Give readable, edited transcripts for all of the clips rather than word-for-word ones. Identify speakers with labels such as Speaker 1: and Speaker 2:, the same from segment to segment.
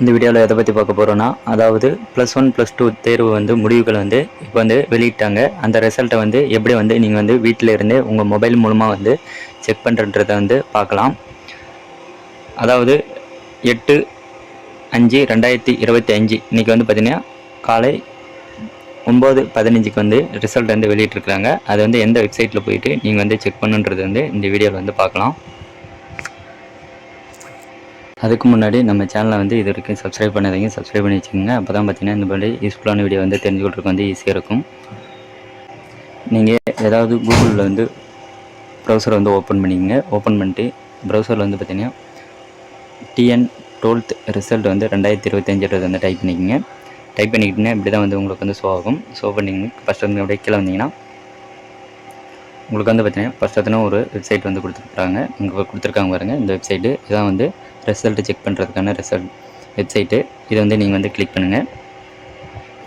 Speaker 1: இந்த வீடியோவில் எதை பற்றி பார்க்க போகிறோன்னா, அதாவது +1 +2 தேர்வு வந்து முடிவுகள் வந்து இப்போ வந்து வெளியிட்டாங்க. அந்த ரிசல்ட்டை வந்து எப்படி வந்து நீங்கள் வந்து வீட்டில் இருந்தே உங்கள் மொபைல் மூலமாக வந்து செக் பண்ணுறன்றதை வந்து பார்க்கலாம். அதாவது 8/5/2025 இன்றைக்கி வந்து பார்த்திங்கன்னா காலை 9:15க்கு வந்து ரிசல்ட் வந்து வெளியிட்டிருக்கிறாங்க. அது வந்து எந்த வெப்சைட்டில் போயிட்டு நீங்கள் வந்து செக் பண்ணுன்றது வந்து இந்த வீடியோவில் வந்து பார்க்கலாம். அதுக்கு முன்னாடி நம்ம சேனலை வந்து இது வரைக்கும் சப்ஸ்கிரைப் பண்ணாதீங்க, சப்ஸ்கிரைப் பண்ணி வச்சுக்கோங்க. அப்போ தான் பார்த்தீங்கன்னா இந்த மாதிரி யூஸ்ஃபுல்லான வீடியோ வந்து தெரிஞ்சுக்கிறதுக்கு வந்து ஈஸியாக இருக்கும். நீங்கள் ஏதாவது கூகுளில் வந்து ப்ரௌசரை வந்து ஓப்பன் பண்ணிக்கங்க. ஓப்பன் பண்ணிட்டு ப்ரௌசரில் வந்து பார்த்தீங்கன்னா TN 12th ரிசல்ட் வந்து 2025 வந்து டைப் பண்ணிக்கோங்க. டைப் பண்ணிக்கிட்டிங்கன்னா இப்படி தான் வந்து உங்களுக்கு வந்து ஷோ ஆகும். ஷோ பண்ணிங்க ஃபஸ்ட் வந்து அப்படியே கீழே வந்தீங்கன்னா உங்களுக்கு வந்து பார்த்தீங்கன்னா ஃபஸ்ட்டு ஒரு வெப்சைட் வந்து கொடுத்துருக்காங்க. இங்கே கொடுத்துருக்காங்க பாருங்கள், இந்த வெப்சைட்டு இதான் வந்து ரிசல்ட்டு செக் பண்ணுறதுக்கான வெப்சைட்டு. இதை வந்து நீங்கள் வந்து கிளிக் பண்ணுங்கள்.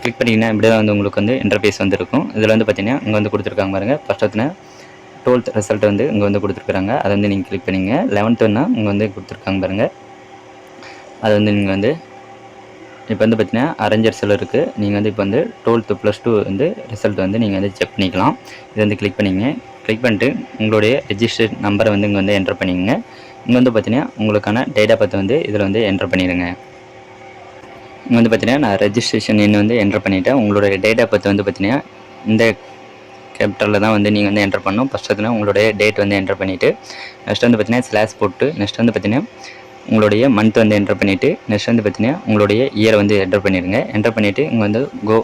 Speaker 1: கிளிக் பண்ணிங்கன்னா இப்படி தான் வந்து உங்களுக்கு வந்து இன்டர்ஃபேஸ் வந்து இருக்கும். இதில் வந்து பார்த்தீங்கன்னா இங்கே வந்து கொடுத்துருக்காங்க பாருங்கள், ஃபஸ்ட்டு 12th ரிசல்ட் வந்து இங்கே வந்து கொடுத்துருக்குறாங்க. அதை வந்து நீங்கள் கிளிக் பண்ணிங்க. 11th இங்கே வந்து கொடுத்துருக்காங்க பாருங்கள், அதை வந்து நீங்கள் வந்து இப்போ வந்து பார்த்தீங்கன்னா அரேஞ்சர்ஸில் இருக்குது. நீங்கள் வந்து இப்போ வந்து 12th +2 வந்து ரிசல்ட் வந்து நீங்கள் வந்து செக் பண்ணிக்கலாம். இதை வந்து கிளிக் பண்ணிங்க. கிளிக் பண்ணிட்டு உங்களுடைய ரெஜிஸ்ட்ரேஷன் நம்பரை வந்து இங்கே வந்து என்டர் பண்ணிக்கங்க. இங்கே வந்து பார்த்தீங்கன்னா உங்களுக்கான டேட்டா பற்றி வந்து இதில் வந்து என்டர் பண்ணிடுங்க. இங்கே வந்து பார்த்தீங்கன்னா நான் ரெஜிஸ்ட்ரேஷன் எண் வந்து என்டர் பண்ணிவிட்டேன். உங்களுடைய டேட்டா பற்றி வந்து பார்த்தீங்கன்னா இந்த கேபிட்டலில் தான் வந்து நீங்கள் வந்து என்டர் பண்ணணும். ஃபஸ்ட்டு உங்களுடைய டேட் வந்து என்டர் பண்ணிவிட்டு நெக்ஸ்ட் வந்து பார்த்தீங்கன்னா ஸ்லாஷ் போட்டு நெக்ஸ்ட் வந்து பார்த்தீங்கன்னா உங்களுடைய மந்த் வந்து என்டர் பண்ணிவிட்டு நெக்ஸ்ட் வந்து பார்த்தீங்கன்னா உங்களுடைய இயர் வந்து என்டர் பண்ணிடுங்க. என்டர் பண்ணிவிட்டு இங்கே வந்து கோ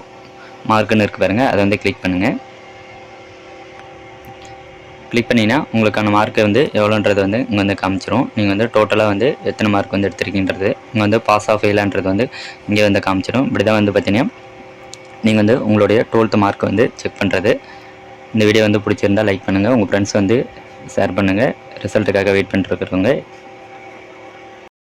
Speaker 1: மார்க்குன்னு இருக்குது பாருங்கள், அதை வந்து கிளிக் பண்ணுங்கள். கிளிக் பண்ணிங்கன்னா உங்களுக்கான மார்க்கு வந்து எவ்வளோன்றது வந்து இங்கே வந்து காமிச்சிரும். நீங்கள் வந்து டோட்டலாக வந்து எத்தனை மார்க் வந்து எடுத்திருக்கின்றது இங்கே வந்து பாஸ் ஆஃப் ஃபெயிலான்றது வந்து இங்கே வந்து காமிச்சிடும். இப்படி தான் வந்து பார்த்தீங்கன்னா நீங்கள் வந்து உங்களுடைய 12th மார்க் வந்து செக் பண்ணுறது. இந்த வீடியோ வந்து பிடிச்சிருந்தால் லைக் பண்ணுங்கள், உங்கள் ஃப்ரெண்ட்ஸ் வந்து ஷேர் பண்ணுங்கள். ரிசல்ட்டுக்காக வெயிட் பண்ணிட்டுருக்கிறவங்க